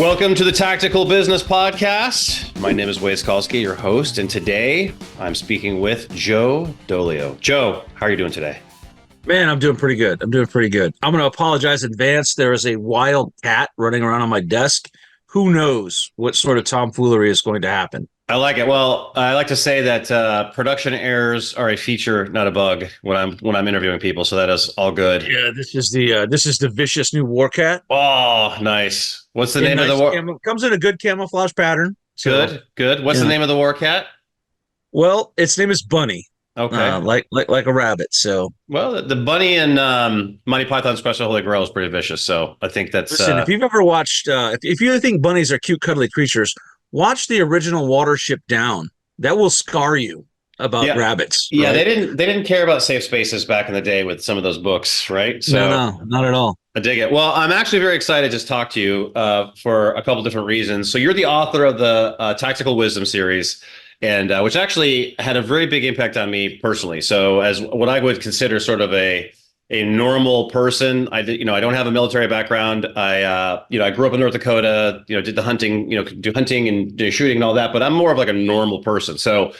Welcome to the Tactical Business Podcast. My name is Wade Skalsky, your host, and today I'm speaking with Joe Dolio. Joe, how are you doing today? Man, I'm doing pretty good. I'm going to apologize in advance. There is a wild cat running around on my desk. Who knows what sort of tomfoolery is going to happen? I like it. Well, I like to say that production errors are a feature, not a bug, when I'm interviewing people. So that is all good. Yeah, this is the vicious new war cat. Oh, nice. What's the name of the war? Comes in a good camouflage pattern. So, good. What's the name of the war cat? Well, its name is Bunny. Okay. Like a rabbit. So, well, the bunny in Monty Python's Special Holy Grail is pretty vicious. So I think that's. Listen, if you've ever watched, if you think bunnies are cute, cuddly creatures, watch the original Watership Down. That will scar you about rabbits. Yeah, right? they didn't care about safe spaces back in the day with some of those books, right? So no, not at all. I dig it. Well, I'm actually very excited to talk to you for a couple different reasons. So you're the author of the Tactical Wisdom series, and which actually had a very big impact on me personally. So as what I would consider sort of a normal person, I don't have a military background. I grew up in North Dakota, did the hunting, do hunting and do shooting and all that, but I'm more of like a normal person. So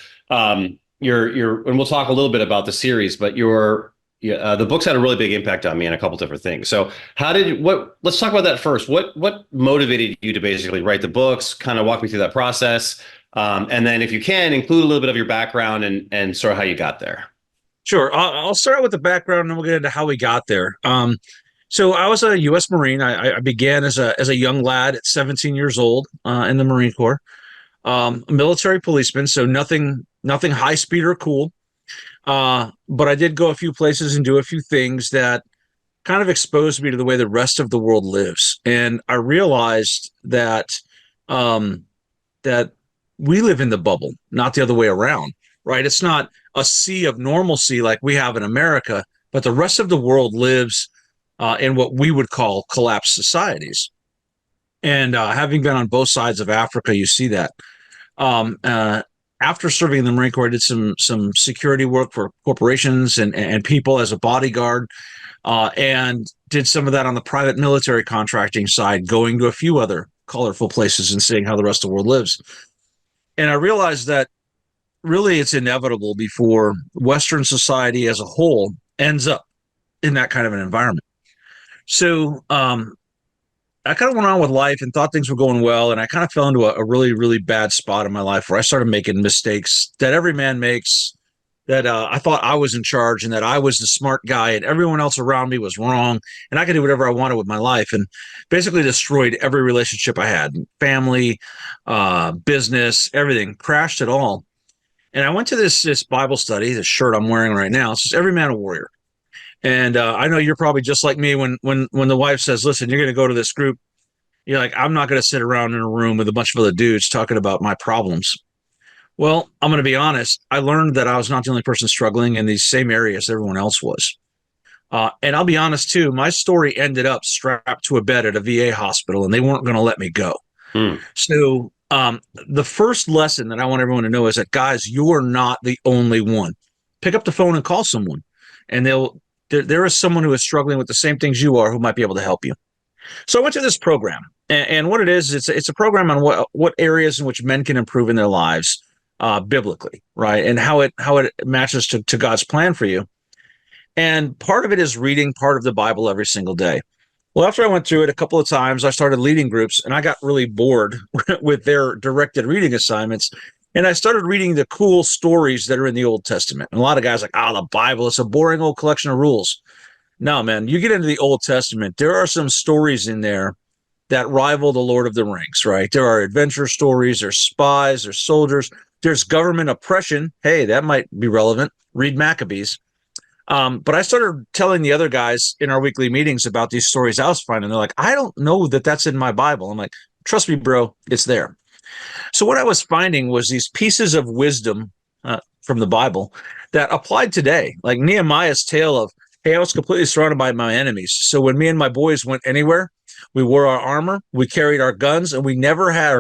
you're and we'll talk a little bit about the series, but the books had a really big impact on me and a couple different things. So let's talk about that first. What motivated you to basically write the books? Kind of walk me through that process. And then if you can include a little bit of your background and sort of how you got there. Sure. I'll start out with the background and then we'll get into how we got there. So I was a U.S. Marine. I began as a young lad at 17 years old in the Marine Corps, a military policeman. So nothing high speed or cool. But I did go a few places and do a few things that kind of exposed me to the way the rest of the world lives. And I realized that that we live in the bubble, not the other way around, right? It's not a sea of normalcy like we have in America, but the rest of the world lives in what we would call collapsed societies. And having been on both sides of Africa, you see that. After serving in the Marine Corps, I did some security work for corporations and people as a bodyguard, and did some of that on the private military contracting side, going to a few other colorful places and seeing how the rest of the world lives. And I realized that really it's inevitable before Western society as a whole ends up in that kind of an environment. So I kind of went on with life and thought things were going well. And I kind of fell into a really, really bad spot in my life where I started making mistakes that every man makes, that I thought I was in charge and that I was the smart guy and everyone else around me was wrong. And I could do whatever I wanted with my life, and basically destroyed every relationship I had, family, business, everything, crashed it all. And I went to this Bible study, this shirt I'm wearing right now. It says, "Every man a warrior." And I know you're probably just like me when the wife says, "Listen, you're going to go to this group." You're like, "I'm not going to sit around in a room with a bunch of other dudes talking about my problems." Well, I'm going to be honest. I learned that I was not the only person struggling in these same areas everyone else was. And I'll be honest, too. My story ended up strapped to a bed at a VA hospital, and they weren't going to let me go. So the first lesson that I want everyone to know is that, guys, you're not the only one. Pick up the phone and call someone, and there is someone who is struggling with the same things you are who might be able to help you. So I went to this program, and what it is, it's a program on what areas in which men can improve in their lives biblically, right, and how it matches to God's plan for you. And part of it is reading part of the Bible every single day. Well, after I went through it a couple of times, I started leading groups, and I got really bored with their directed reading assignments. And I started reading the cool stories that are in the Old Testament. And a lot of guys are like, the Bible, it's a boring old collection of rules. No, man, you get into the Old Testament, there are some stories in there that rival the Lord of the Rings, right? There are adventure stories, there's spies, there's soldiers, there's government oppression. Hey, that might be relevant. Read Maccabees. But I started telling the other guys in our weekly meetings about these stories I was finding. They're like, "I don't know that that's in my Bible." I'm like, "Trust me, bro, it's there." So what I was finding was these pieces of wisdom from the Bible that applied today, like Nehemiah's tale of, "Hey, I was completely surrounded by my enemies. So when me and my boys went anywhere, we wore our armor, we carried our guns, and we never had,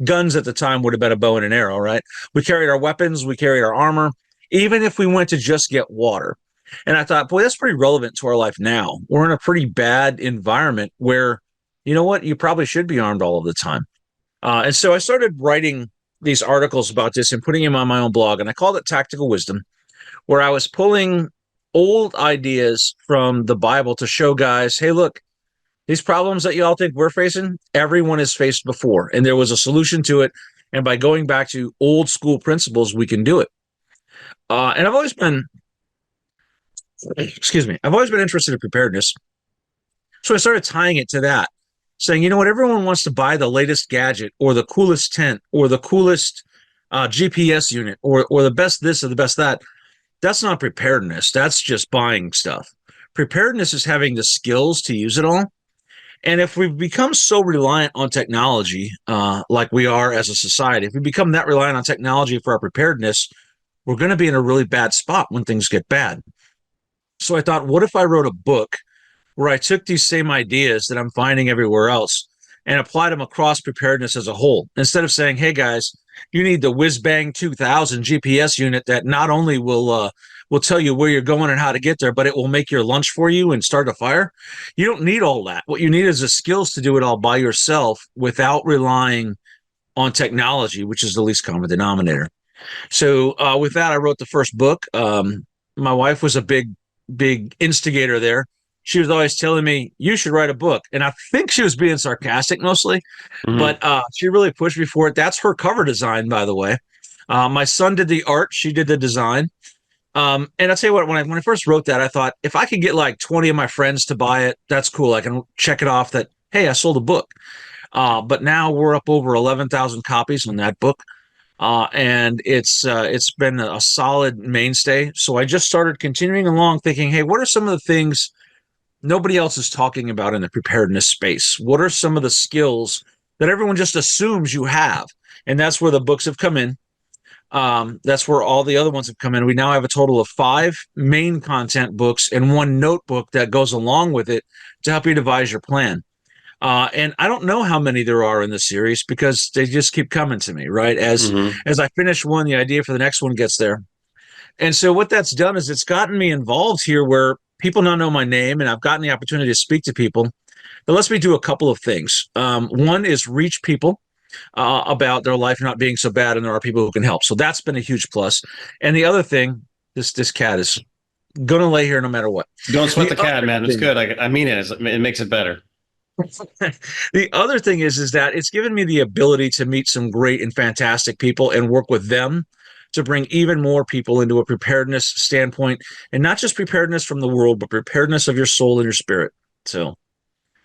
guns at the time would have been a bow and an arrow, right? We carried our weapons, we carried our armor, even if we went to just get water." And I thought, boy, that's pretty relevant to our life now. We're in a pretty bad environment where you know what? You probably should be armed all of the time. And so I started writing these articles about this and putting them on my own blog. And I called it Tactical Wisdom, where I was pulling old ideas from the Bible to show guys, hey, look, these problems that y'all think we're facing, everyone has faced before. And there was a solution to it. And by going back to old school principles, we can do it. And I've always been, I've always been interested in preparedness. So I started tying it to that, saying, you know what, everyone wants to buy the latest gadget or the coolest tent or the coolest GPS unit or the best this or the best that. That's not preparedness. That's just buying stuff. Preparedness is having the skills to use it all. And if we've become so reliant on technology, like we are as a society, if we become that reliant on technology for our preparedness, we're going to be in a really bad spot when things get bad. So I thought, what if I wrote a book where I took these same ideas that I'm finding everywhere else and applied them across preparedness as a whole? Instead of saying, hey guys, you need the whiz bang 2000 GPS unit that not only will tell you where you're going and how to get there, but it will make your lunch for you and start a fire. You don't need all that. What you need is the skills to do it all by yourself without relying on technology, which is the least common denominator. So with that, I wrote the first book. My wife was a big instigator there. She was always telling me, you should write a book. And I think she was being sarcastic mostly, but she really pushed me for it. That's her cover design, by the way. My son did the art. She did the design. And I'll tell you what, when I first wrote that, I thought if I could get like 20 of my friends to buy it, that's cool. I can check it off that, hey, I sold a book. But now we're up over 11,000 copies on that book. And it's been a solid mainstay. So I just started continuing along thinking, hey, what are some of the things nobody else is talking about in the preparedness space? What are some of the skills that everyone just assumes you have? And that's where the books have come in. That's where all the other ones have come in. We now have a total of 5 main content books and 1 notebook that goes along with it to help you devise your plan. And I don't know how many there are in the series because they just keep coming to me, right? As I finish one, the idea for the next one gets there. And so what that's done is it's gotten me involved here where people now know my name and I've gotten the opportunity to speak to people. That lets me do a couple of things. One is reach people about their life not being so bad, and there are people who can help. So that's been a huge plus. And the other thing, this cat is going to lay here no matter what. Don't sweat the cat, man. It's good. I mean it. It makes it better. The other thing is that it's given me the ability to meet some great and fantastic people and work with them to bring even more people into a preparedness standpoint, and not just preparedness from the world, but preparedness of your soul and your spirit. So,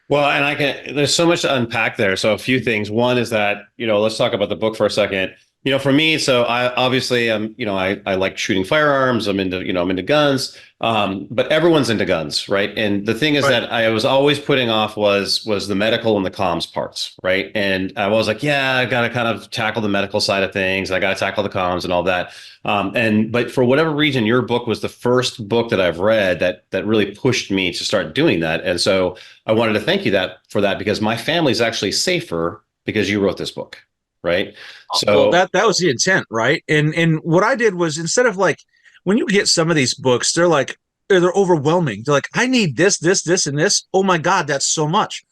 well, and there's so much to unpack there. So a few things. One is that, let's talk about the book for a second. For me, so I obviously I like shooting firearms. I'm into guns. But everyone's into guns, right? And the thing is that I was always putting off was the medical and the comms parts, right? And I was like, yeah, I got to kind of tackle the medical side of things. I got to tackle the comms and all that. But for whatever reason, your book was the first book that I've read that really pushed me to start doing that. And so I wanted to thank you for that because my family's actually safer because you wrote this book. Right. So that was the intent. Right. And what I did was, instead of like, when you get some of these books, they're overwhelming. They're like, I need this, this, this, and this. Oh my God, that's so much.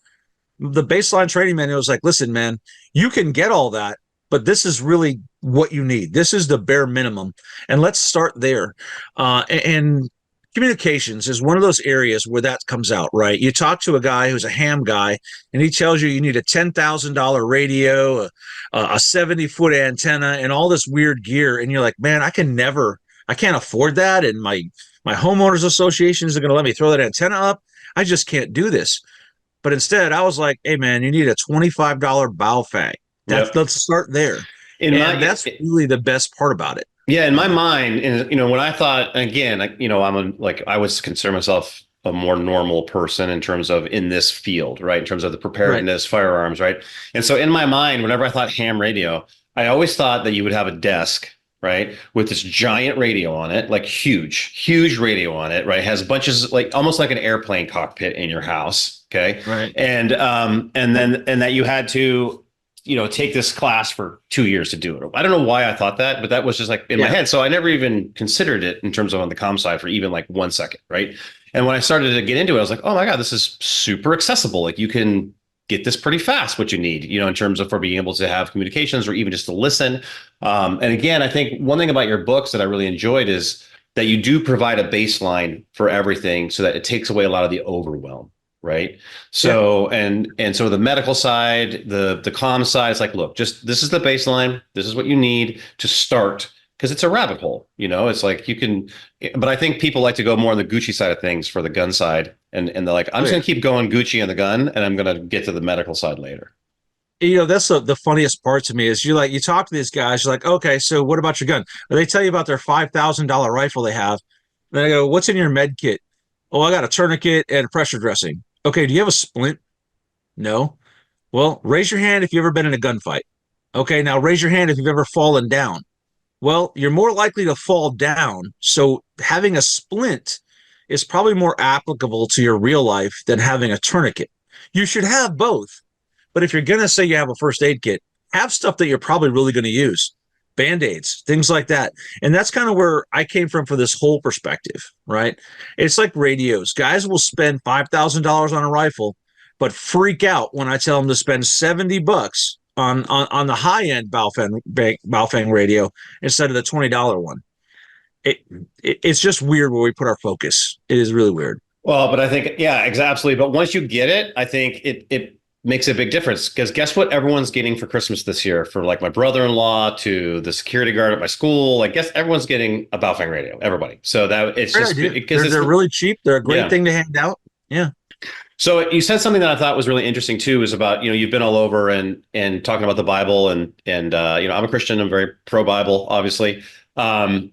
The baseline training manual was like, listen, man, you can get all that, but this is really what you need. This is the bare minimum. And let's start there. And communications is one of those areas where that comes out, right? You talk to a guy who's a ham guy, and he tells you need a $10,000 radio, a 70-foot antenna, and all this weird gear. And you're like, man, I can't afford that. And my homeowners association isn't going to let me throw that antenna up. I just can't do this. But instead, I was like, hey, man, you need a $25 bow fang. Let's start there. That's really the best part about it. Yeah, in my mind, when I thought, again, I would consider myself a more normal person in terms of in this field, right? In terms of the preparedness, firearms, right? And so in my mind, whenever I thought ham radio, I always thought that you would have a desk, right, with this giant radio on it, like huge radio on it, right? Has bunches, like almost like an airplane cockpit in your house, okay? Right. And that you had to take this class for 2 years to do it. I don't know why I thought that, but that was just like in my head. So I never even considered it in terms of on the comm side for even like 1 second. Right. And when I started to get into it, I was like, oh my God, this is super accessible. Like you can get this pretty fast, what you need, in terms of for being able to have communications or even just to listen. And again, I think one thing about your books that I really enjoyed is that you do provide a baseline for everything so that it takes away a lot of the overwhelm. Right. So, and so the medical side, the comm side is like, look, just this is the baseline. This is what you need to start, because it's a rabbit hole. It's like you can, but I think people like to go more on the Gucci side of things for the gun side. And they're like, I'm just going to keep going Gucci on the gun, and I'm going to get to the medical side later. That's the funniest part to me is you talk to these guys, you're like, okay, so what about your gun? Or they tell you about their $5,000 rifle they have. Then I go, what's in your med kit? Oh, I got a tourniquet and a pressure dressing. Okay, do you have a splint? No. Well, raise your hand if you've ever been in a gunfight. Okay, now raise your hand if you've ever fallen down. Well, you're more likely to fall down. So having a splint is probably more applicable to your real life than having a tourniquet. You should have both. But if you're going to say you have a first aid kit, have stuff that you're probably really going to use. Band-aids, things like that. And that's kind of where I came from for this whole perspective, right? It's like radios. Guys will spend $5,000 on a rifle, but freak out when I tell them to spend $70 on the high-end Baofeng radio instead of the $20 one. It's just weird where we put our focus. It is really weird. Well, but I think, yeah, absolutely. But once you get it, I think it makes a big difference, because guess what everyone's getting for Christmas this year? For like my brother-in-law to the security guard at my school, I guess everyone's getting a Baofeng radio. Everybody. So that it's just because they're really cheap. They're a great thing to hand out. Yeah. So you said something that I thought was really interesting too, is about, you've been all over and talking about the Bible and I'm a Christian. I'm very pro Bible, obviously. And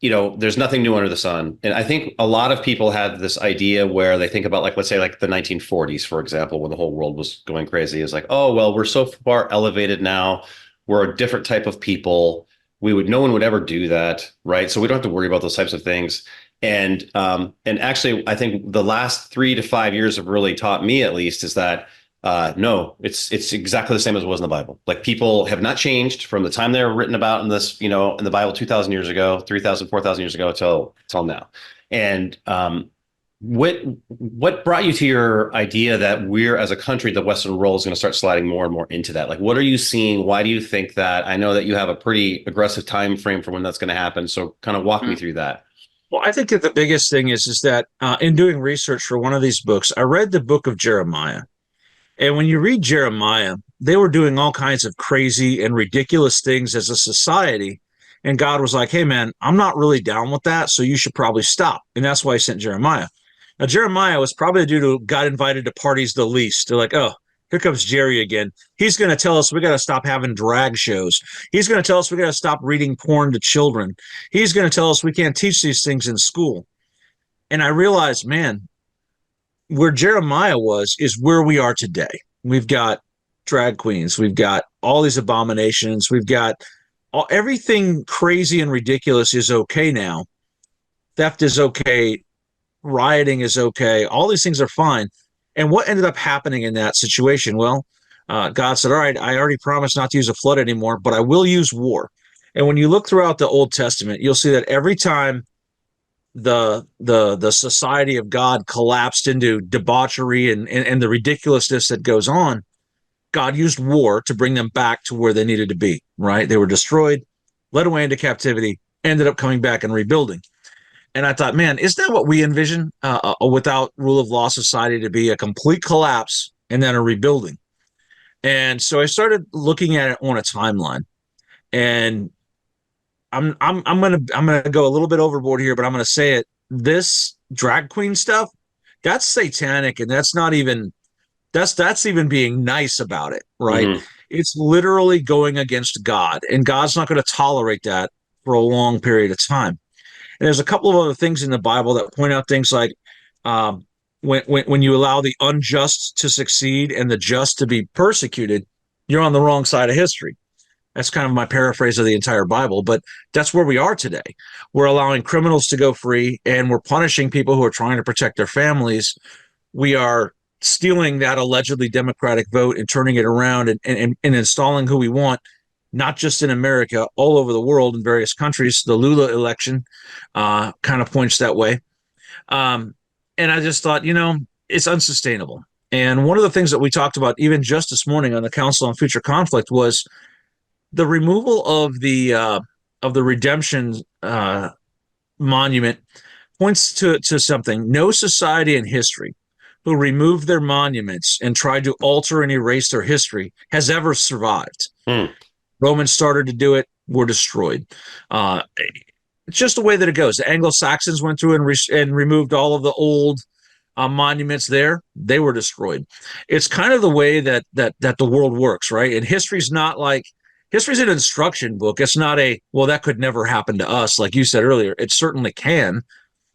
there's nothing new under the sun. And I think a lot of people have this idea where they think about, like, let's say like the 1940s, for example, when the whole world was going crazy, is like, oh, well, we're so far elevated now. We're a different type of people. No one would ever do that. Right. So we don't have to worry about those types of things. And actually, I think the last 3 to 5 years have really taught me, at least, is that no, it's exactly the same as it was in the Bible. Like, people have not changed from the time they were written about in this, in the Bible 2,000 years ago, 3,000, 4,000 years ago till now. And what brought you to your idea that we're, as a country, the Western world is going to start sliding more and more into that? Like, what are you seeing? Why do you think that? I know that you have a pretty aggressive time frame for when that's going to happen. So kind of walk me through that. Well, I think that the biggest thing is that in doing research for one of these books, I read the book of Jeremiah. And when you read Jeremiah, they were doing all kinds of crazy and ridiculous things as a society. And God was like, hey, man, I'm not really down with that, so you should probably stop. And that's why he sent Jeremiah. Now, Jeremiah was probably the dude who got invited to parties the least. They're like, oh, here comes Jerry again. He's going to tell us we got to stop having drag shows. He's going to tell us we got to stop reading porn to children. He's going to tell us we can't teach these things in school. And I realized, man, where Jeremiah was is where we are today. We've got drag queens. We've got all these abominations. We've got everything crazy and ridiculous is okay now. Theft is okay. Rioting is okay. All these things are fine. And what ended up happening in that situation? Well, God said, all right, I already promised not to use a flood anymore, but I will use war. And when you look throughout the Old Testament, you'll see that every time the society of God collapsed into debauchery and the ridiculousness that goes on, God used war to bring them back to where they needed to be, right? They were destroyed, led away into captivity, ended up coming back and rebuilding. And I thought, man, isn't that what we envision without rule of law society to be? A complete collapse and then a rebuilding. And so I started looking at it on a timeline. And I'm gonna go a little bit overboard here, but I'm gonna say it. This drag queen stuff, that's satanic, and that's even being nice about it, right? Mm-hmm. It's literally going against God, and God's not going to tolerate that for a long period of time. And there's a couple of other things in the Bible that point out things like when you allow the unjust to succeed and the just to be persecuted, you're on the wrong side of history. That's kind of my paraphrase of the entire Bible, but that's where we are today. We're allowing criminals to go free, and we're punishing people who are trying to protect their families. We are stealing that allegedly democratic vote and turning it around and installing who we want, not just in America, all over the world in various countries. The Lula election kind of points that way. And I just thought, it's unsustainable. And one of the things that we talked about even just this morning on the Council on Future Conflict was the removal of the redemption monument points to something. No society in history who removed their monuments and tried to alter and erase their history has ever survived. Hmm. Romans started to do it, were destroyed. It's just the way that it goes. The Anglo-Saxons went through and removed all of the old monuments there. They were destroyed. It's kind of the way that the world works, right? And history's an instruction book. It's not well, that could never happen to us, like you said earlier. It certainly can,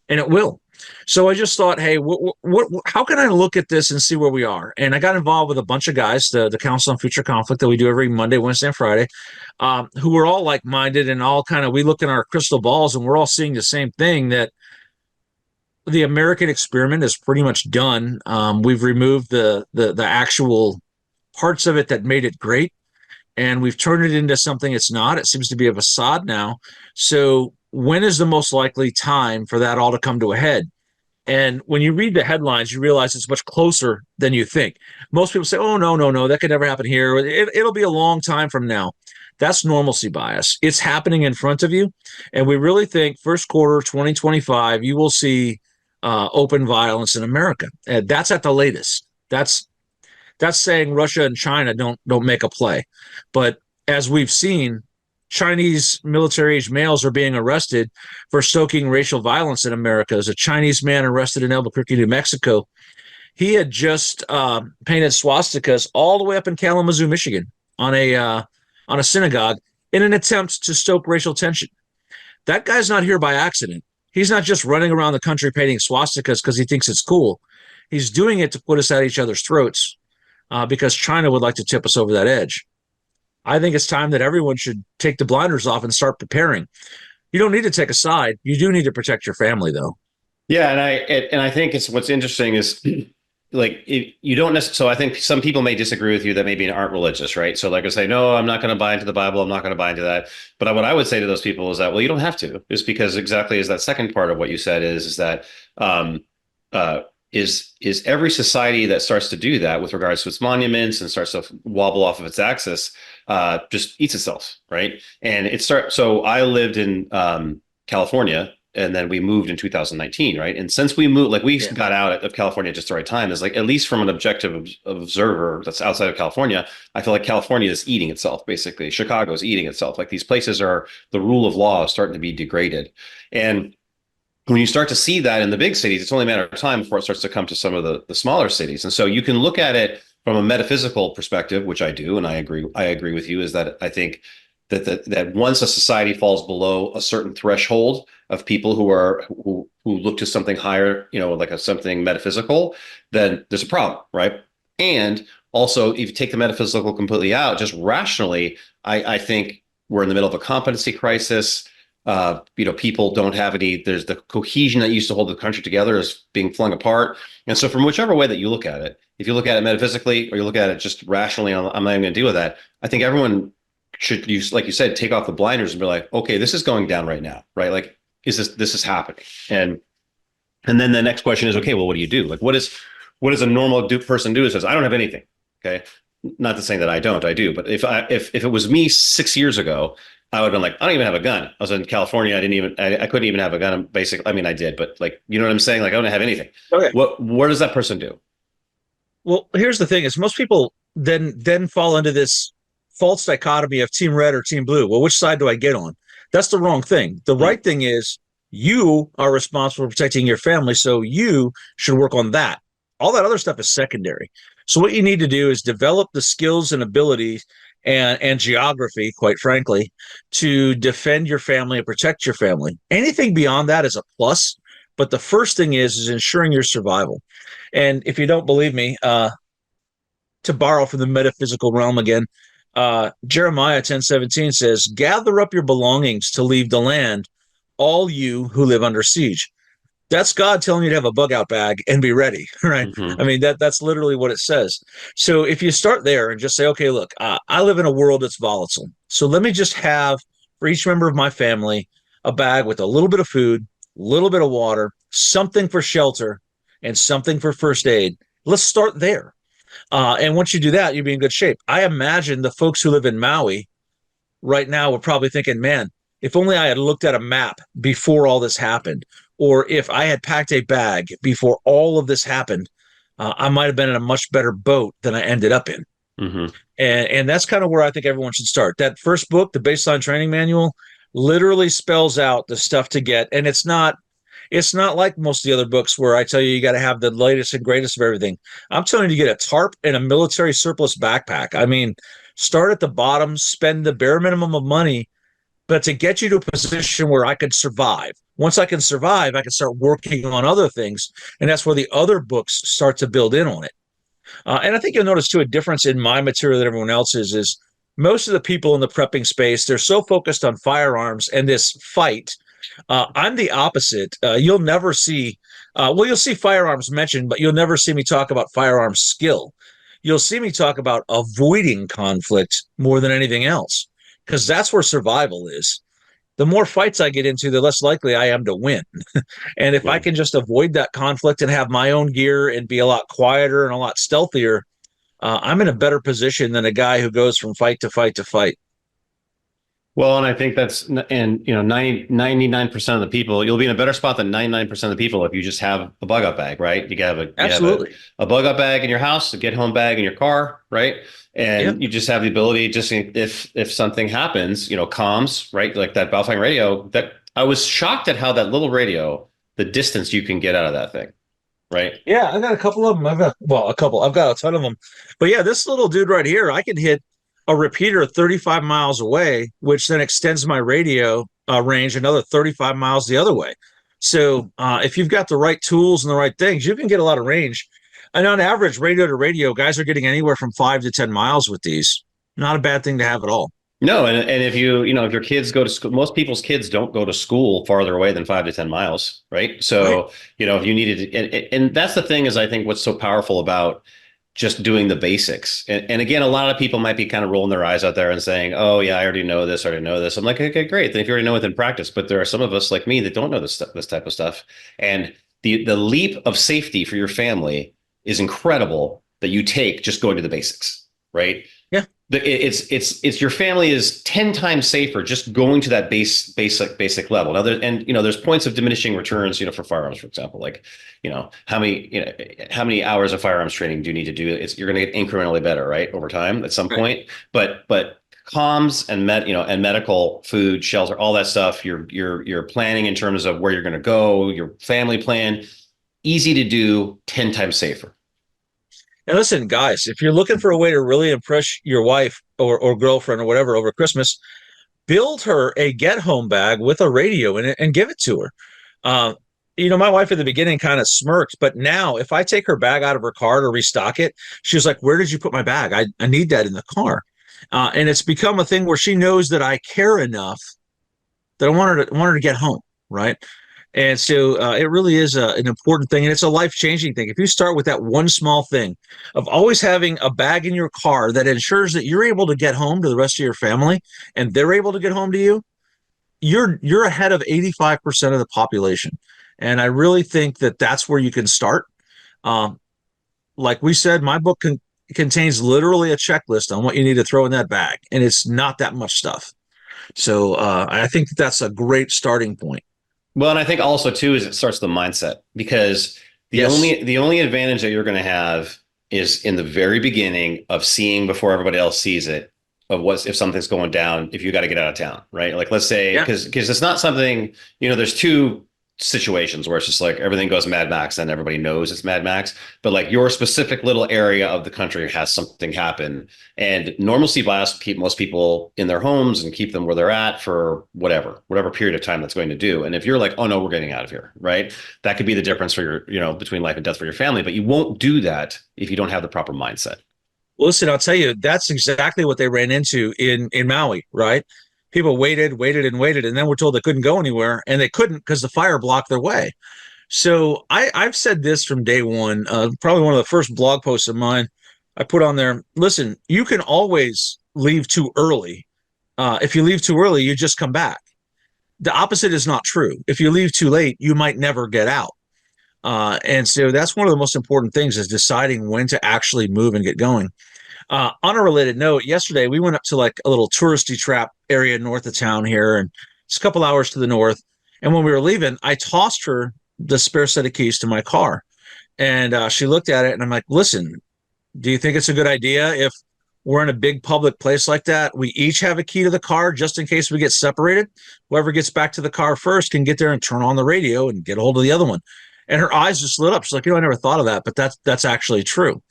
and it will. So I just thought, hey, how can I look at this and see where we are? And I got involved with a bunch of guys, the Council on Future Conflict that we do every Monday, Wednesday, and Friday, who were all like-minded and all we look in our crystal balls and we're all seeing the same thing, that the American experiment is pretty much done. We've removed the actual parts of it that made it great, and we've turned it into something it's not. It seems to be a facade now. So when is the most likely time for that all to come to a head? And when you read the headlines, you realize it's much closer than you think. Most people say, oh, no, no, no, that could never happen here. It'll be a long time from now. That's normalcy bias. It's happening in front of you. And we really think first quarter 2025, you will see open violence in America. And that's at the latest. That's saying Russia and China don't make a play. But as we've seen, Chinese military-age males are being arrested for stoking racial violence in America. There's a Chinese man arrested in Albuquerque, New Mexico. He had just painted swastikas all the way up in Kalamazoo, Michigan, on a synagogue in an attempt to stoke racial tension. That guy's not here by accident. He's not just running around the country painting swastikas because he thinks it's cool. He's doing it to put us at each other's throats because China would like to tip us over that edge. I think it's time that everyone should take the blinders off and start preparing. You don't need to take a side. You do need to protect your family, though. Yeah, and I think it's what's interesting is like you don't necessarily. So I think some people may disagree with you that maybe aren't religious, right? So like I say, no, I'm not going to buy into the Bible. I'm not going to buy into that. But what I would say to those people is that, well, you don't have to, just because exactly as that second part of what you said is that is every society that starts to do that with regards to its monuments and starts to wobble off of its axis just eats itself, right? And so I lived in California, and then we moved in 2019, right? And since we moved, like we got out of California at just the right time, is like, at least from an objective observer that's outside of California, I feel like California is eating itself, basically. Chicago is eating itself. Like these places are, the rule of law is starting to be degraded. And when you start to see that in the big cities, it's only a matter of time before it starts to come to some of the smaller cities. And so you can look at it from a metaphysical perspective, which I do, and I agree with you, is that I think that once a society falls below a certain threshold of people who look to something higher, like something metaphysical, then there's a problem, right? And also, if you take the metaphysical completely out, just rationally, I think we're in the middle of a competency crisis. People don't have there's the cohesion that used to hold the country together is being flung apart. And so from whichever way that you look at it, if you look at it metaphysically or you look at it just rationally, I'm not even going to deal with that. I think everyone should use, like you said, take off the blinders and be like, okay, this is going down right now, right? Like, this is happening. And then the next question is, okay, well, what do you do? Like, what does a normal person do? It says, I don't have anything. Okay. Not to say that I do, but if it was me 6 years ago, I would have been like, I don't even have a gun. I was in California. I couldn't even have a gun. Basically, I mean, I did, but like, you know what I'm saying? Like, I don't have anything. Okay. What does that person do? Well, here's the thing: is most people then fall into this false dichotomy of team red or team blue. Well, which side do I get on? That's the wrong thing. The right thing is you are responsible for protecting your family, so you should work on that. All that other stuff is secondary. So what you need to do is develop the skills and abilities and geography, quite frankly, to defend your family and protect your family. Anything beyond that is a plus, but the first thing is ensuring your survival. And if you don't believe me, to borrow from the metaphysical realm again, Jeremiah 10:17 says, "Gather up your belongings to leave the land, all you who live under siege." That's God telling you to have a bug out bag and be ready, right? Mm-hmm. I mean, that's literally what it says. So if you start there and just say, okay, look, I live in a world that's volatile. So let me just have for each member of my family a bag with a little bit of food, a little bit of water, something for shelter, and something for first aid. Let's start there. And once you do that, you'll be in good shape. I imagine the folks who live in Maui right now are probably thinking, man, if only I had looked at a map before all this happened, or if I had packed a bag before all of this happened, I might have been in a much better boat than I ended up in. Mm-hmm. And that's kind of where I think everyone should start. That first book, the baseline training manual, literally spells out the stuff to get. And it's not like most of the other books where I tell you got to have the latest and greatest of everything. I'm telling you to get a tarp and a military surplus backpack. I mean, start at the bottom, spend the bare minimum of money, but to get you to a position where I could survive. Once I can survive, I can start working on other things. And that's where the other books start to build in on it. And I think you'll notice too a difference in my material than everyone else's is most of the people in the prepping space, they're so focused on firearms and this fight. I'm the opposite. You'll never see, you'll see firearms mentioned, but you'll never see me talk about firearms skill. You'll see me talk about avoiding conflict more than anything else, because that's where survival is. The more fights I get into, the less likely I am to win. And if I Yeah. can just avoid that conflict and have my own gear and be a lot quieter and a lot stealthier, I'm in a better position than a guy who goes from fight to fight to fight. Well, and I think and 99% of the people, you'll be in a better spot than 99% of the people if you just have a bug out bag, right? Absolutely. A bug out bag in your house, a get home bag in your car, right? Yeah. And you just have the ability, just if something happens, comms, right? Like that Baofeng radio, that I was shocked at how that little radio, the distance you can get out of that thing, right? Yeah, I got a couple of them. A couple. I've got a ton of them. But yeah, this little dude right here, I can hit a repeater 35 miles away, which then extends my radio range another 35 miles the other way. So if you've got the right tools and the right things, you can get a lot of range. And on average, radio to radio, guys are getting anywhere from 5 to 10 miles with these. Not a bad thing to have at all. No, and if if your kids go to school, most people's kids don't go to school farther away than 5 to 10 miles, right? Right. So, if you needed, and that's the thing is, I think what's so powerful about just doing the basics. And again, a lot of people might be kind of rolling their eyes out there and saying, "Oh yeah, I already know this. I already know this." I'm like, okay, great. Then if you already know it in practice, but there are some of us like me that don't know this type of stuff, and the leap of safety for your family is incredible that you take just going to the basics, right? Yeah. It's your family is 10 times safer just going to that basic level. Now there's points of diminishing returns, for firearms, for example, like, how many hours of firearms training do you need to do? You're going to get incrementally better, right? Over time at some point, but comms and and medical, food, shelter, all that stuff, your planning in terms of where you're going to go, your family plan, easy to do, 10 times safer. And listen, guys, if you're looking for a way to really impress your wife or girlfriend or whatever over Christmas, build her a get home bag with a radio in it and give it to her. Uh, my wife at the beginning kind of smirked, but now if I take her bag out of her car to restock it, she was like, "Where did you put my bag? I need that in the car." And it's become a thing where she knows that I care enough that I want her to get home, right? And so it really is an important thing, and it's a life-changing thing. If you start with that one small thing of always having a bag in your car that ensures that you're able to get home to the rest of your family, and they're able to get home to you, you're ahead of 85% of the population. And I really think that that's where you can start. Um, like we said, my book contains literally a checklist on what you need to throw in that bag, and it's not that much stuff. So I think that's a great starting point. Well, and I think also too is it starts the mindset, because Yes. the only advantage that you're going to have is in the very beginning of seeing before everybody else sees it, of what if something's going down, if you got to get out of town, right? Like let's say, Yeah. because it's not something, there's two situations where it's just like everything goes Mad Max and everybody knows it's Mad Max, but like your specific little area of the country has something happen, and normalcy bias will keep most people in their homes and keep them where they're at for whatever period of time that's going to do. And if you're like, "Oh no, we're getting out of here," right? That could be the difference for between life and death for your family, but you won't do that if you don't have the proper mindset. Well, listen, I'll tell you, that's exactly what they ran into in Maui, right? People waited, and waited, and then were told they couldn't go anywhere, and they couldn't because the fire blocked their way. So I've said this from day one, probably one of the first blog posts of mine. I put on there, listen, you can always leave too early. If you leave too early, you just come back. The opposite is not true. If you leave too late, you might never get out. And so that's one of the most important things is deciding when to actually move and get going. On a related note, yesterday we went up to like a little touristy trap area north of town here, and it's a couple hours to the north. And when we were leaving, I tossed her the spare set of keys to my car. And she looked at it, and I'm like, listen, do you think it's a good idea if we're in a big public place like that? We each have a key to the car just in case we get separated. Whoever gets back to the car first can get there and turn on the radio and get a hold of the other one. And her eyes just lit up. She's like, I never thought of that, but that's actually true.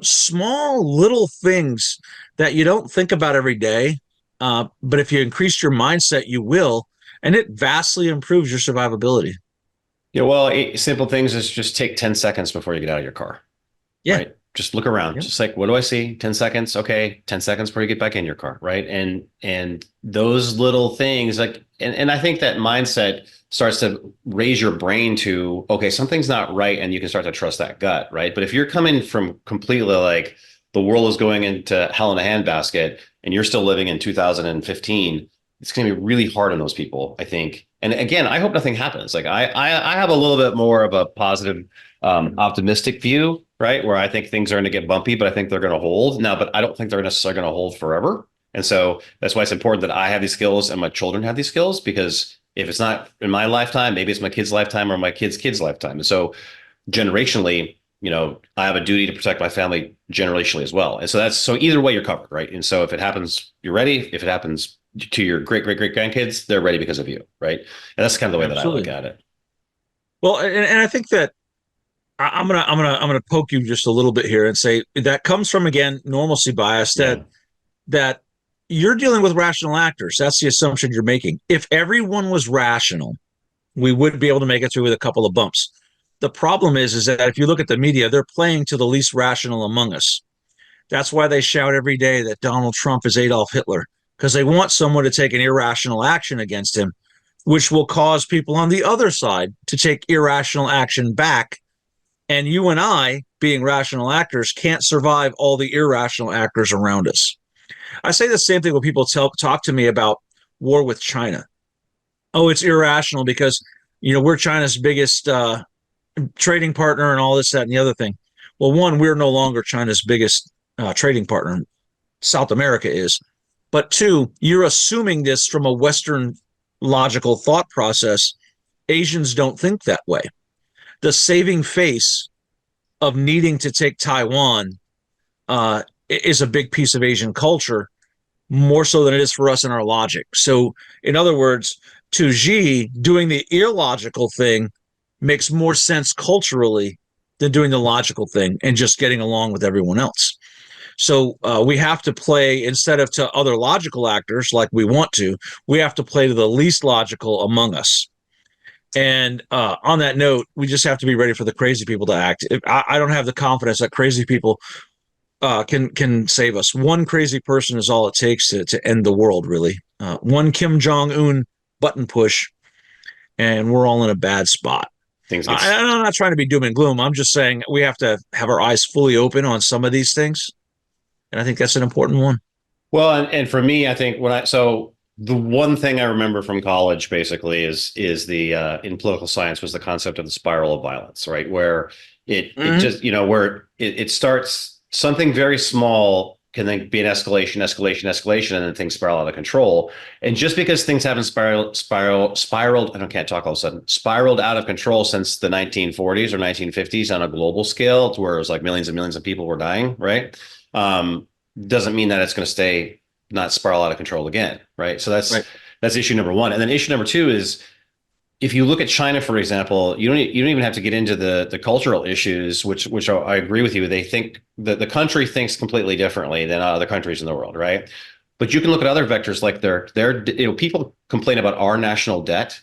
Small little things that you don't think about every day, but if you increase your mindset, you will, and it vastly improves your survivability. Yeah, well, simple things is just take 10 seconds before you get out of your car, Yeah. right? Just look around. Yeah. Just like, what do I see? 10 seconds. Okay. 10 seconds before you get back in your car. Right. And those little things like, and I think that mindset starts to raise your brain to, okay, something's not right. And you can start to trust that gut. Right. But if you're coming from completely like the world is going into hell in a handbasket and you're still living in 2015, it's going to be really hard on those people, I think. And again, I hope nothing happens. Like I have a little bit more of a positive, optimistic view, right? Where I think things are going to get bumpy, but I think they're going to hold now, but I don't think they're necessarily going to hold forever. And so that's why it's important that I have these skills and my children have these skills, because if it's not in my lifetime, maybe it's my kid's lifetime or my kid's lifetime. And so generationally, I have a duty to protect my family generationally as well. And so so either way you're covered, right? And so if it happens, you're ready. If it happens to your great, great, great grandkids, they're ready because of you, right? And that's kind of the way Absolutely. that I look at it. Well, and I think that I'm gonna poke you just a little bit here and say that comes from again normalcy bias Yeah. that you're dealing with rational actors. That's the assumption you're making. If everyone was rational, we would be able to make it through with a couple of bumps. The problem is that if you look at the media, they're playing to the least rational among us. That's why they shout every day that Donald Trump is Adolf Hitler, because they want someone to take an irrational action against him, which will cause people on the other side to take irrational action back. And you and I, being rational actors, can't survive all the irrational actors around us. I say the same thing when people talk to me about war with China. Oh, it's irrational because we're China's biggest trading partner and all this, that, and the other thing. Well, one, we're no longer China's biggest trading partner. South America is. But two, you're assuming this from a Western logical thought process. Asians don't think that way. The saving face of needing to take Taiwan is a big piece of Asian culture, more so than it is for us in our logic. So, in other words, to Xi, doing the illogical thing makes more sense culturally than doing the logical thing and just getting along with everyone else. So we have to play, instead of to other logical actors like we want to, we have to play to the least logical among us. And on that note, we just have to be ready for the crazy people to act. I don't have the confidence that crazy people can save us. One crazy person is all it takes to end the world, really. One Kim Jong-un button push, and we're all in a bad spot. I'm not trying to be doom and gloom. I'm just saying we have to have our eyes fully open on some of these things. And I think that's an important one. Well, and for me, I think so the one thing I remember from college basically is the in political science was the concept of the spiral of violence, right? Where it just, where it starts something very small can then be an escalation, and then things spiral out of control. And just because things haven't spiraled, I can't talk all of a sudden, spiraled out of control since the 1940s or 1950s on a global scale, to where it was like millions and millions of people were dying, right? Doesn't mean that it's going to not spiral out of control again, right? So that's issue number one. And then issue number two is, if you look at China, for example, you don't even have to get into the cultural issues, which I agree with you. They think the country thinks completely differently than other countries in the world, right? But you can look at other vectors like their people complain about our national debt.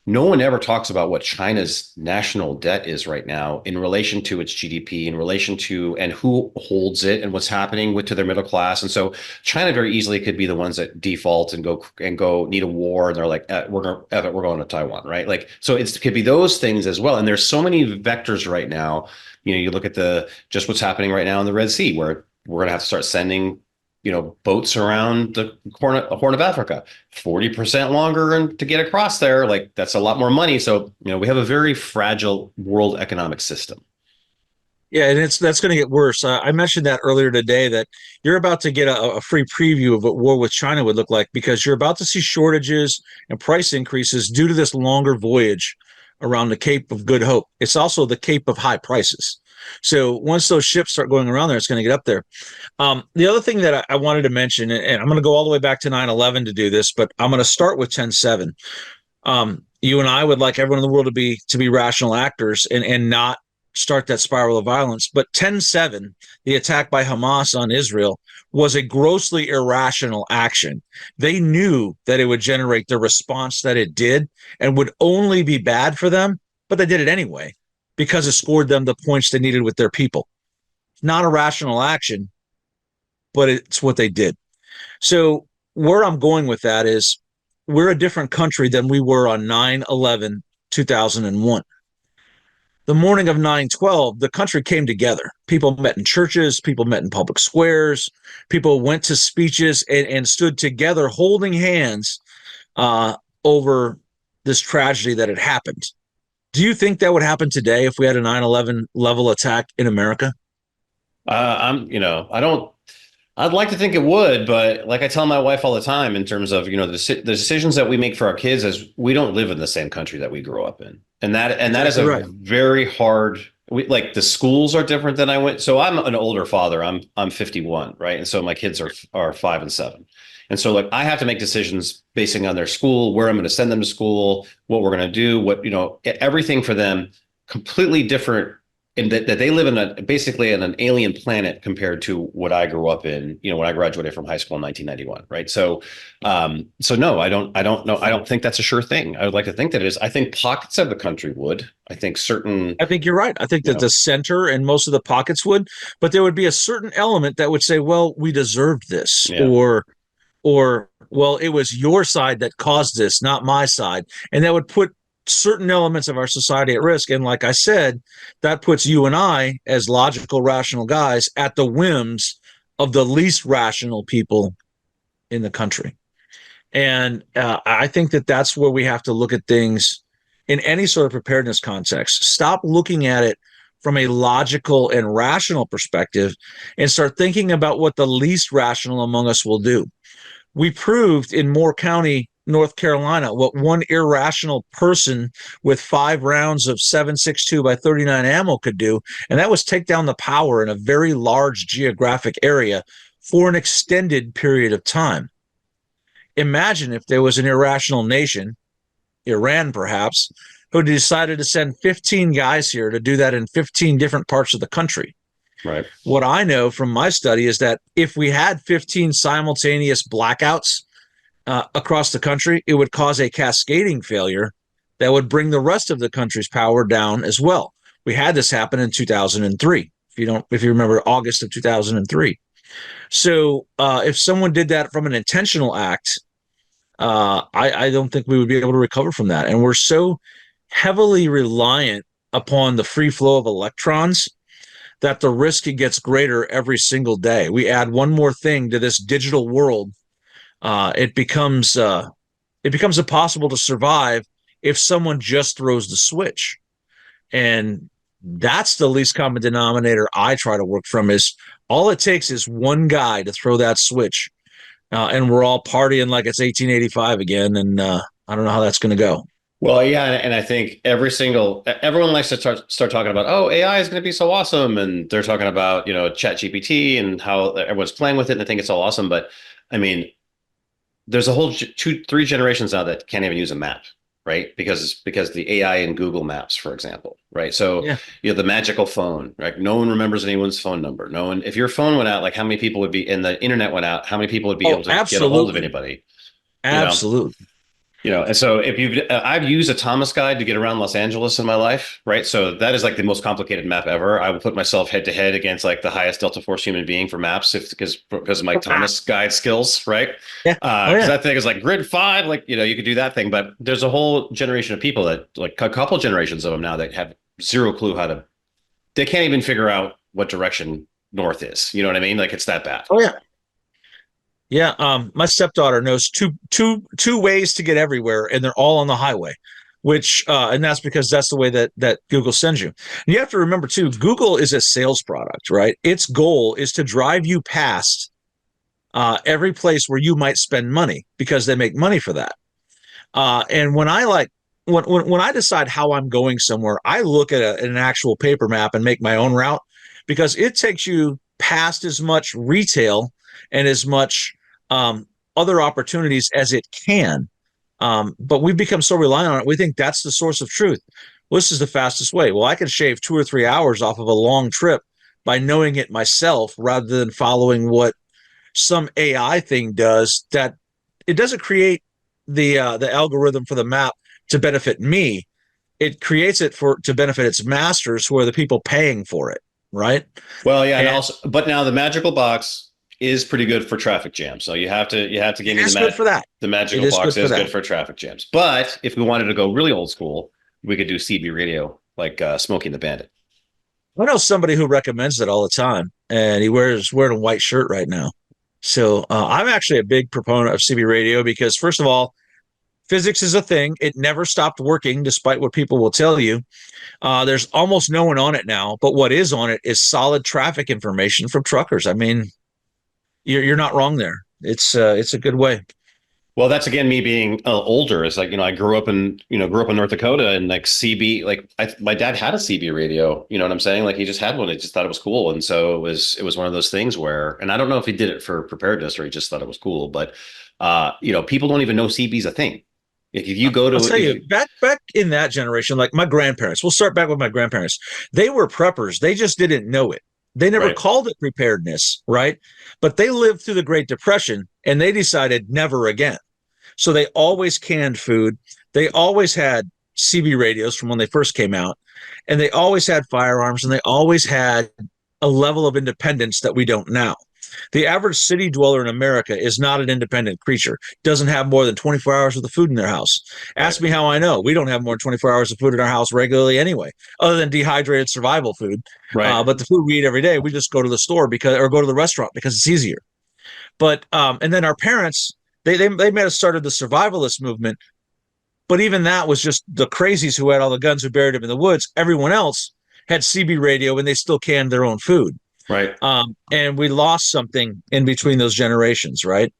No one ever talks about what China's national debt is right now in relation to its GDP, in relation to and who holds it and what's happening to their middle class. And so China very easily could be the ones that default and go need a war. And they're like, we're going to Taiwan, right? Like, so it could be those things as well. And there's so many vectors right now. You look at just what's happening right now in the Red Sea, where we're going to have to start sending boats around the Horn of Africa, 40% longer and to get across there. Like that's a lot more money. So, we have a very fragile world economic system. Yeah, and that's going to get worse. I mentioned that earlier today that you're about to get a free preview of what war with China would look like because you're about to see shortages and price increases due to this longer voyage around the Cape of Good Hope. It's also the Cape of High Prices. So once those ships start going around there, it's going to get up there. The other thing that I wanted to mention, and I'm going to go all the way back to 9/11 to do this, but I'm going to start with 10/7. You and I would like everyone in the world to be rational actors and not start that spiral of violence. But 10/7, the attack by Hamas on Israel, was a grossly irrational action. They knew that it would generate the response that it did and would only be bad for them, but they did it anyway because it scored them the points they needed with their people. Not a rational action, but it's what they did. So where I'm going with that is we're a different country than we were on 9/11, 2001. The morning of 9/12, the country came together. People met in churches, people met in public squares, people went to speeches and stood together holding hands over this tragedy that had happened. Do you think that would happen today if we had a 9/11 level attack in America? I don't. I'd like to think it would, but like I tell my wife all the time, in terms of the decisions that we make for our kids, is we don't live in the same country that we grew up in, and that is Exactly a right. very hard. Like the schools are different than I went. So I'm an older father. I'm 51, right? And so my kids are 5 and 7, and so like I have to make decisions basing on their school, where I'm going to send them to school, what we're going to do, everything for them completely different, and that they live in basically in an alien planet compared to what I grew up in, when I graduated from high school in 1991. Right. So no, I don't know. I don't think that's a sure thing. I would like to think that it is. I think pockets of the country would. I think certain, I think you're right. I think you that know, the center and most of the pockets would, but there would be a certain element that would say, well, we deserved this, yeah. or well, it was your side that caused this, not my side. And that would put certain elements of our society at risk. And like I said, that puts you and I, as logical, rational guys, at the whims of the least rational people in the country. And I think that that's where we have to look at things in any sort of preparedness context. Stop looking at it from a logical and rational perspective and start thinking about what the least rational among us will do. We proved in Moore County, North Carolina, what one irrational person with 5 rounds of 7.62 by 39 ammo could do, and that was take down the power in a very large geographic area for an extended period of time. Imagine if there was an irrational nation, Iran perhaps, who decided to send 15 guys here to do that in 15 different parts of the country. Right. What I know from my study is that if we had 15 simultaneous blackouts across the country, it would cause a cascading failure that would bring the rest of the country's power down as well. We had this happen in 2003. If you remember August of 2003. So if someone did that from an intentional act, I don't think we would be able to recover from that. And we're so heavily reliant upon the free flow of electrons that the risk gets greater every single day. We add one more thing to this digital world, it becomes impossible to survive if someone just throws the switch. And that's the least common denominator I try to work from. Is all it takes is one guy to throw that switch, and we're all partying like it's 1885 again. And I don't know how that's going to go. Well, yeah, and I think everyone likes to start talking about, oh, AI is going to be so awesome, and they're talking about Chat GPT and how everyone's playing with it, and I think it's all awesome. But I mean, there's a whole 2, 3 generations now that can't even use a map, right? Because the AI in Google Maps, for example, right? So Yeah. the magical phone, right? No one remembers anyone's phone number. No one, if your phone went out, like how many people would be, and the internet went out, how many people would be Oh, able to get a hold of absolutely. anybody? You know, Absolutely. and so I've used a Thomas guide to get around Los Angeles in my life, right? So that is like the most complicated map ever. I will put myself head to head against like the highest Delta Force human being for maps, because of my Thomas guide skills, right? Yeah. Oh, Because yeah. that thing is like grid 5, like you could do that thing, but there's a whole generation of people that, like a couple generations of them now, that have zero clue they can't even figure out what direction north is. You know what I mean? Like it's that bad. Oh, yeah. Yeah, my stepdaughter knows two ways to get everywhere, and they're all on the highway. Which and that's because that's the way that Google sends you. And you have to remember too, Google is a sales product, right? Its goal is to drive you past every place where you might spend money because they make money for that. And when I decide how I'm going somewhere, I look at an actual paper map and make my own route because it takes you past as much retail and as much um, other opportunities as it can. But we've become so reliant on it. We think that's the source of truth. Well, this is the fastest way. Well, I can shave 2 or 3 hours off of a long trip by knowing it myself rather than following what some AI thing does. That it doesn't create the algorithm for the map to benefit me. It creates it for to benefit its masters, who are the people paying for it, right? Well, yeah, and And also, but now the magical box is pretty good for traffic jams. So you have to give me it's good for that. the It magical is good box for is that. good for traffic jams. But if we wanted to go really old school, we could do CB radio, like Smoking the Bandit. I know somebody who recommends it all the time, and wearing a white shirt right now. So I'm actually a big proponent of CB radio because, first of all, physics is a thing. It never stopped working, despite what people will tell you. There's almost no one on it now, but what is on it is solid traffic information from truckers. I mean, you're not wrong there. It's a good way. Well, that's again me being older. It's like, I grew up in North Dakota, and like CB, like my dad had a CB radio. You know what I'm saying? Like he just had one. He just thought it was cool, and so it was one of those things where, and I don't know if he did it for preparedness or he just thought it was cool, but people don't even know CB's a thing. If you go to, I'll tell if you, you, back in that generation, like my grandparents, we'll start back with my grandparents. They were preppers. They just didn't know it. They never right, called it preparedness, right? But they lived through the Great Depression and they decided never again. So they always canned food. They always had CB radios from when they first came out, and they always had firearms, and they always had a level of independence that we don't now. The average city dweller in America is not an independent creature, doesn't have more than 24 hours worth of food in their house. right, Ask me how I know. We don't have more than 24 hours of food in our house regularly anyway, other than dehydrated survival food. right. But the food we eat every day, we just go to the store or go to the restaurant because it's easier. But and then our parents, they may have started the survivalist movement, but even that was just the crazies who had all the guns who buried them in the woods. Everyone else had CB radio and they still canned their own food. Right. And we lost something in between those generations, right?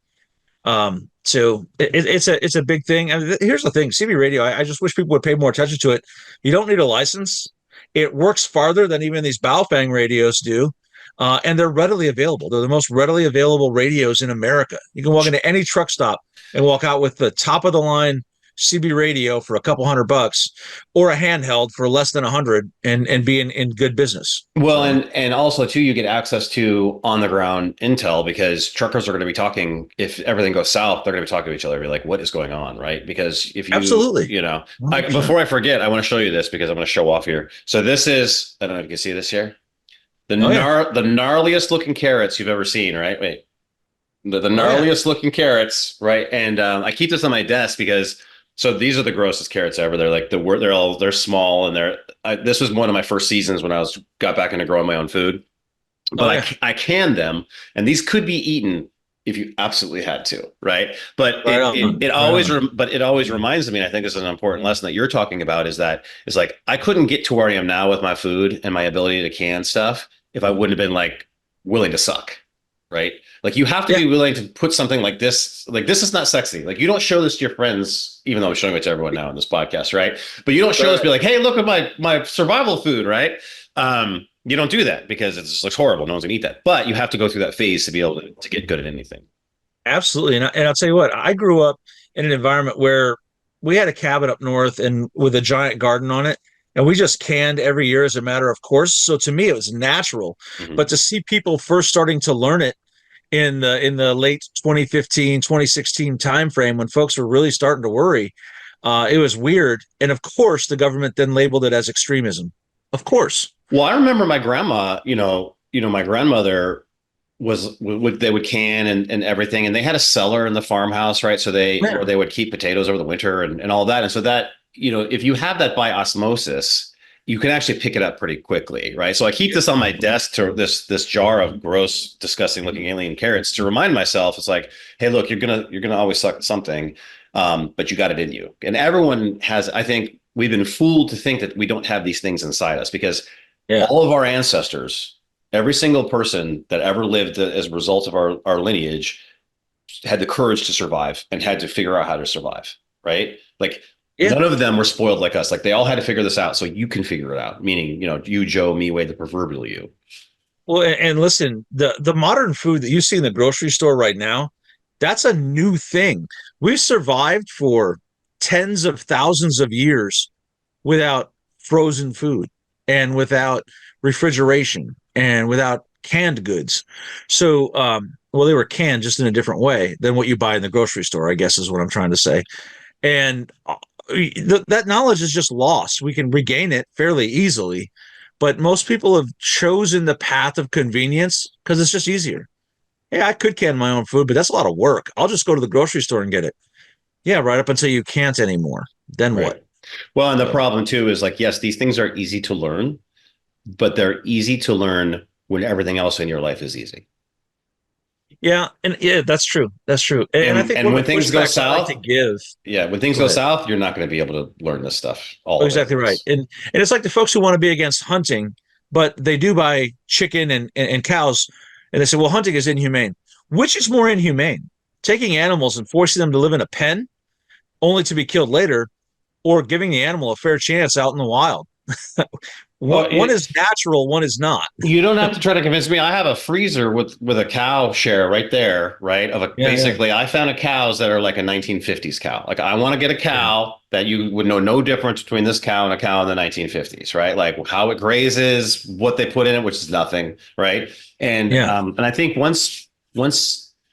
So it's a big thing. And here's the thing: CB radio. I just wish people would pay more attention to it. You don't need a license. It works farther than even these Baofeng radios do. And they're readily available. They're the most readily available radios in America. You can walk into any truck stop and walk out with the top of the line CB radio for a couple $100 or a handheld for less than 100 and be in good business. Well, So and also too, you get access to on the ground intel because truckers are going to be talking. If everything goes south, they're going to be talking to each other. Be like, what is going on, right? Because if absolutely. before I forget, I want to show you this because I'm going to show off here. So this is, I don't know if you can see this here. Oh, yeah. The gnarliest looking carrots you've ever seen, right? Wait, the gnarliest looking carrots, right? And I keep this on my desk because so these are the grossest carrots ever. They're like they're small and this was one of my first seasons when I got back into growing my own food, but I canned them, and these could be eaten if you absolutely had to, right? But it always reminds me, and I think this is an important lesson that you're talking about, is like I couldn't get to where I am now with my food and my ability to can stuff if I wouldn't have been like willing to suck, right? Like you have to be willing to put something like this. Like this is not sexy. Like you don't show this to your friends, even though I'm showing it to everyone now in this podcast, right? But you don't show this, be like, hey, look at my survival food, right? You don't do that because it just looks horrible. No one's gonna eat that. But you have to go through that phase to be able to get good at anything. Absolutely. And I'll tell you what, I grew up in an environment where we had a cabin up north and with a giant garden on it. And we just canned every year as a matter of course. So to me, it was natural. Mm-hmm. But to see people first starting to learn it in the late 2015, 2016 timeframe when folks were really starting to worry, it was weird. And of course, the government then labeled it as extremism. Of course. Well, I remember my grandma, my grandmother they would can and everything. And they had a cellar in the farmhouse, right? So where they would keep potatoes over the winter and all that. And so that, if you have that by osmosis, you can actually pick it up pretty quickly, right? So I keep this on my desk, to this jar of gross, disgusting looking alien carrots, to remind myself, it's like, hey, look, you're gonna always suck at something, but you got it in you. And everyone has. I think we've been fooled to think that we don't have these things inside us, because Yeah. all of our ancestors, every single person that ever lived as a result of our lineage, had the courage to survive and had to figure out how to survive, right? Like Yeah. none of them were spoiled like us. Like they all had to figure this out, so you can figure it out. Meaning, you, Joe, me, Wade, the proverbial you. Well, and listen, the modern food that you see in the grocery store right now, that's a new thing. We've survived for tens of thousands of years without frozen food and without refrigeration and without canned goods. So, well, they were canned just in a different way than what you buy in the grocery store, I guess is what I'm trying to say. And that knowledge is just lost. We can regain it fairly easily, but most people have chosen the path of convenience because it's just easier. Yeah, I could can my own food, but that's a lot of work. I'll just go to the grocery store and get it. Yeah, right up until you can't anymore. Then Right. what? Well, and the So, problem too is like, yes, these things are easy to learn, but they're easy to learn when everything else in your life is easy. yeah, and yeah, that's true. That's true. And I And think and one when of the things go pushbacks I like to south, give. yeah, when things Go go ahead. south, you're not going to be able to learn this stuff, all Oh, of it at exactly right. once. And it's like the folks who want to be against hunting, but they do buy chicken and cows, and they say, well, hunting is inhumane. Which is more inhumane? Taking animals and forcing them to live in a pen only to be killed later, or giving the animal a fair chance out in the wild? Well, One is natural, one is not. you don't have to try to convince me. I have a freezer with a cow share right there, right? Yeah, yeah, Basically, I found a cows that are like a 1950s cow. Like I want to get a yeah, cow that you would know no difference between this cow and a cow in the 1950s, right? Like how it grazes, what they put in it, which is nothing, right? yeah. And I think once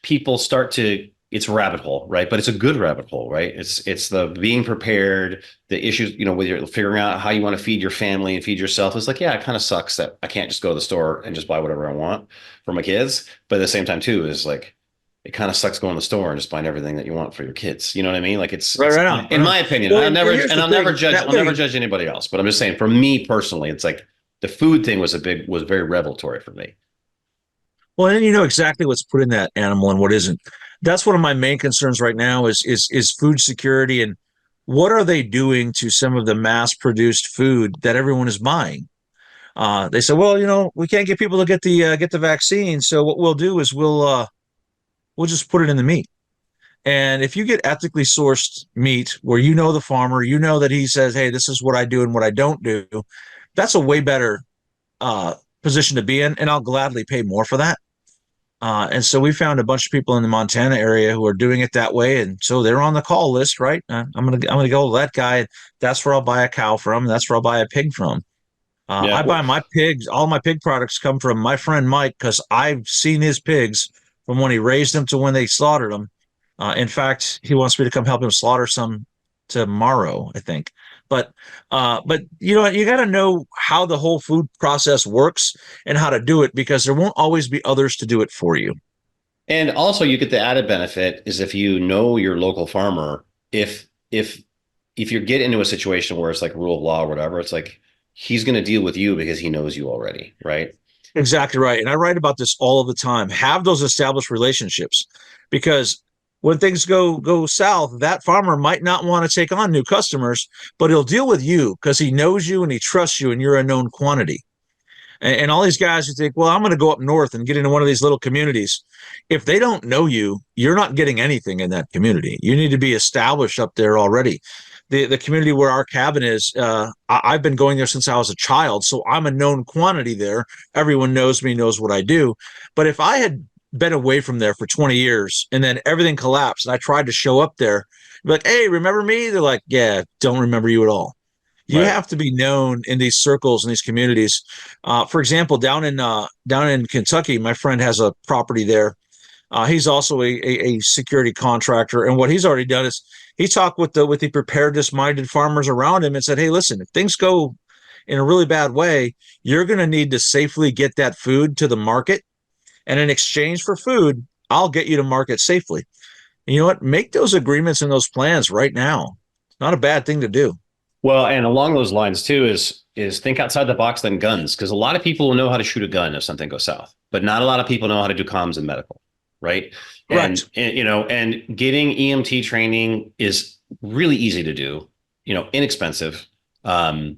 people start to, it's a rabbit hole, right? But it's a good rabbit hole, right? It's the being prepared, the issues, with your figuring out how you want to feed your family and feed yourself. It's like, yeah, it kind of sucks that I can't just go to the store and just buy whatever I want for my kids. But at the same time, too, is like it kind of sucks going to the store and just buying everything that you want for your kids. You know what I mean? Like Right, it's right on, in right on. my opinion. Well, I never and here's and the I'll never thing. judge. That I'll never way, judge anybody else. But I'm just saying, for me personally, it's like the food thing was very revelatory for me. well, and you know exactly what's put in that animal and what isn't. That's one of my main concerns right now is food security and what are they doing to some of the mass produced food that everyone is buying. They said, well, we can't get people to get the vaccine, so what we'll do is we'll just put it in the meat. And if you get ethically sourced meat where you know the farmer, you know that he says, hey, this is what I do and what I don't do, that's a way better uh, position to be in, and I'll gladly pay more for that. And so we found a bunch of people in the Montana area who are doing it that way, and so they're on the call list, right? I'm gonna go to that guy. That's where I'll buy a cow from. That's where I'll buy a pig from. Yeah. I buy my pigs. All my pig products come from my friend Mike because I've seen his pigs from when he raised them to when they slaughtered them. In fact, he wants me to come help him slaughter some tomorrow, I think. But you got to know how the whole food process works and how to do it because there won't always be others to do it for you. And also you get the added benefit is if you know your local farmer, if you get into a situation where it's like rule of law or whatever, it's like he's going to deal with you because he knows you already, right? Exactly right. And I write about this all of the time. Have those established relationships because when things go south, that farmer might not want to take on new customers, but he'll deal with you because he knows you and he trusts you and you're a known quantity. And all these guys who think, well, I'm going to go up north and get into one of these little communities. If they don't know you, you're not getting anything in that community. You need to be established up there already. The community where our cabin is, I've been going there since I was a child, so I'm a known quantity there. Everyone knows me, knows what I do. But if I had been away from there for 20 years and then everything collapsed and I tried to show up there, like, hey, remember me? They're like, yeah, don't remember you at all. You Right. have to be known in these circles and these communities. For example, down in Kentucky, my friend has a property there. He's also a security contractor, and what he's already done is he talked with the preparedness minded farmers around him and said, "Hey, listen, if things go in a really bad way, you're going to need to safely get that food to the market, and in exchange for food, I'll get you to market safely." And you know what? Make those agreements and those plans right now. It's not a bad thing to do. Well, and along those lines too is think outside the box than guns, because a lot of people know how to shoot a gun if something goes south, but not a lot of people know how to do comms and medical, right? Correct. And you know, and getting EMT training is really easy to do, you know, inexpensive, and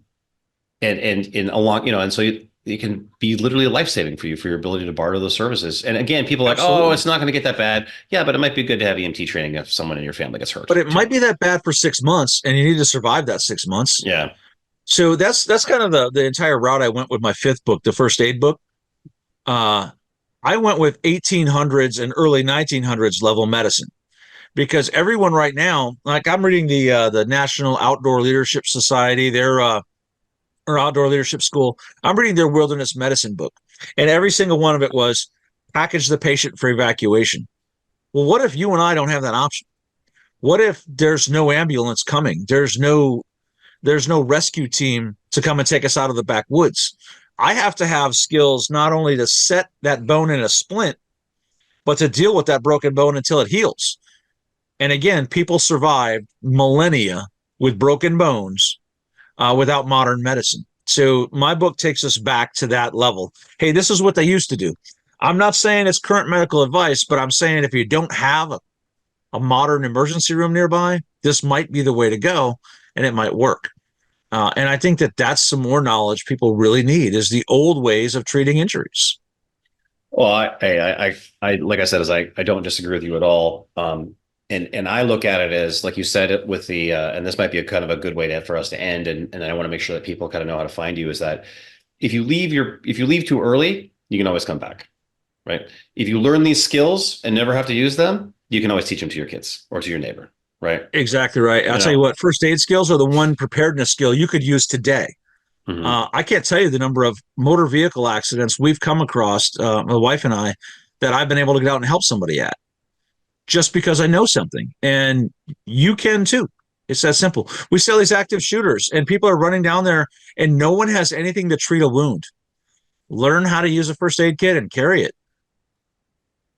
along, you know, and so it can be literally life saving for you for your ability to barter those services. And again, people are like, oh, Absolutely. it's not going to get that bad. Yeah, but it might be good to have EMT training if someone in your family gets hurt But it too. might be that bad for 6 months, and you need to survive that 6 months. Yeah. So that's kind of the entire route I went with my fifth book, the first aid book. Uh, I went with 1800s and early 1900s level medicine because everyone right now, like I'm reading the National Outdoor Leadership Society, their or Outdoor Leadership School. I'm reading their wilderness medicine book, and every single one of it was package the patient for evacuation. Well, what if you and I don't have that option? What if there's no ambulance coming? There's no rescue team to come and take us out of the backwoods. I have to have skills not only to set that bone in a splint, but to deal with that broken bone until it heals. And again, people survived millennia with broken bones without modern medicine. So my book takes us back to that level. Hey, this is what they used to do. I'm not saying it's current medical advice, but I'm saying if you don't have a modern emergency room nearby, this might be the way to go, and it might work. And I think that that's some more knowledge people really need is the old ways of treating injuries. Well, I like I said, I don't disagree with you at all. And I look at it as, like you said, it with the, and this might be a kind of a good way for us to end. And I want to make sure that people kind of know how to find you is that if you leave too early, you can always come back, right? If you learn these skills and never have to use them, you can always teach them to your kids or to your neighbor, right? Exactly right. I'll tell you what, first aid skills are the one preparedness skill you could use today. Mm-hmm. I can't tell you the number of motor vehicle accidents we've come across, my wife and I, that I've been able to get out and help somebody at just because I know something. And you can too. It's that simple. We sell these active shooters, and people are running down there, and no one has anything to treat a wound. Learn how to use a first aid kit and carry it.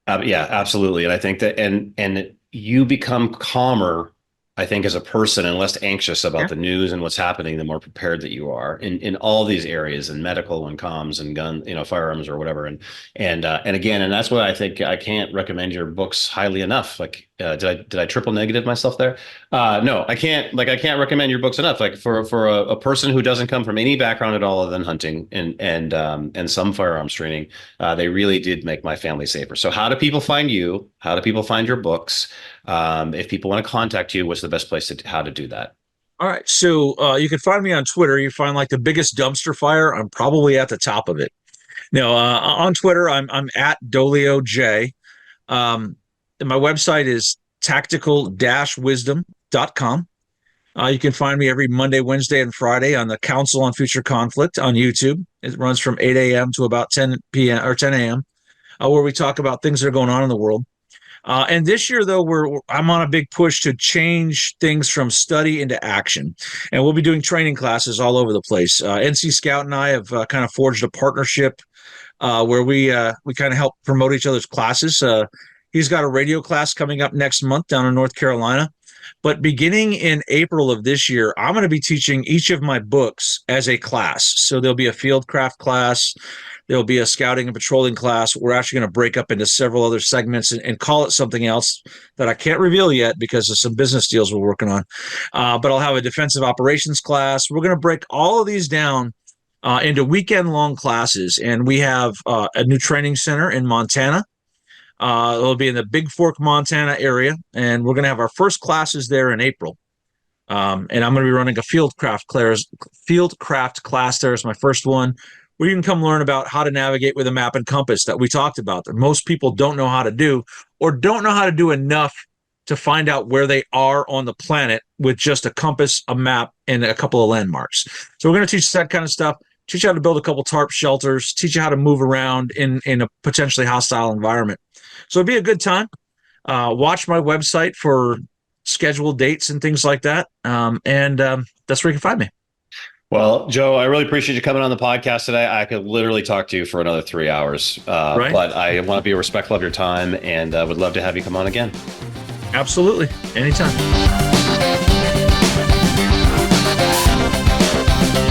Yeah, absolutely. And I think that, and you become calmer, I think, as a person and less anxious Yeah. about the news and what's happening, the more prepared that you are in all these areas, in medical and comms and gun, you know, firearms or whatever. And again, and that's why I think I can't recommend your books highly enough. Like, did I triple negative myself there? No, I can't. Like, I can't recommend your books enough. Like for a person who doesn't come from any background at all other than hunting and some firearms training, they really did make my family safer. So, how do people find you? How do people find your books? If people want to contact you, what's the best place how to do that? All right. So you can find me on Twitter. You find like the biggest dumpster fire. I'm probably at the top of it. No, on Twitter, I'm at Dolio J. And my website is tactical-wisdom.com. You can find me every Monday, Wednesday, and Friday on the Council on Future Conflict on YouTube. It runs from 8 a.m. to about 10 p.m. or 10 a.m., where we talk about things that are going on in the world. And this year, though, I'm on a big push to change things from study into action, and we'll be doing training classes all over the place. NC Scout and I have kind of forged a partnership where we kind of help promote each other's classes. He's got a radio class coming up next month down in North Carolina. But beginning in April of this year, I'm going to be teaching each of my books as a class. So there'll be a fieldcraft class. There'll be a scouting and patrolling class. We're actually going to break up into several other segments and call it something else that I can't reveal yet because of some business deals we're working on. But I'll have a defensive operations class. We're going to break all of these down into weekend-long classes. And we have a new training center in Montana. It'll be in the Big Fork, Montana area. And we're going to have our first classes there in April. And I'm going to be running a fieldcraft class there as my first one, where you can come learn about how to navigate with a map and compass that we talked about that most people don't know how to do or don't know how to do enough to find out where they are on the planet with just a compass, a map, and a couple of landmarks. So we're going to teach that kind of stuff, teach you how to build a couple tarp shelters, teach you how to move around in a potentially hostile environment. So it'd be a good time. Watch my website for scheduled dates and things like that. And that's where you can find me. Well, Joe, I really appreciate you coming on the podcast today. I could literally talk to you for another 3 hours, Right. But I want to be respectful of your time and would love to have you come on again. Absolutely. Anytime. Bye.